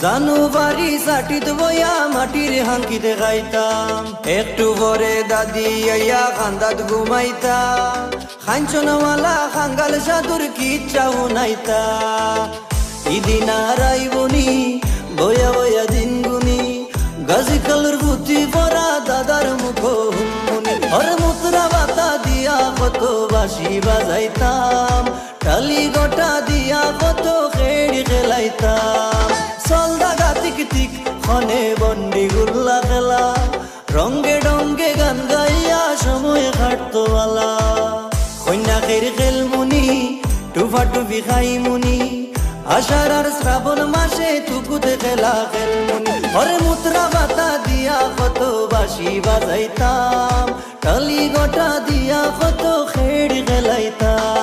জানুয়ারি সাটিত বইয়া মাটির হাঙ্কিতে খাইতাম, একটু পরে দাদি আইয়া খান্দাত ঘুমাইতা, খাঞ্চনওয়ালা খাঙ্গাল সাধুর কিচ্ছা শুনাইতা। ইদিন আর আইবনি বয়া বয়া দিন গুনি, গাজি কালুর পুঁতি পরা দাদার মুখ হুনমুনি। হর মুদ্রা বাতা দিয়া কত বাঁশি বাজাইতাম, টালি গোটা দিয়া কত খেড়ি খেলাইতাম। চলদা গাতিক তিক খনে বন্দি গুল্লা খেলা, রঙ্গে ডঙ্গে গান গাইয়া সময় কাটতো বালা। কন্যাকের খেলমুনি টুফা টুফি খাইমুনি, আষাঢ় আর শ্রাবণ মাসে তুকুতে খেলা খেলমুনি। হরে মুদ্রা বাতা দিয়া কত বাঁশি বাজাইতাম, টালি গোটা দিয়া কত খেড়ি খেলাইতাম।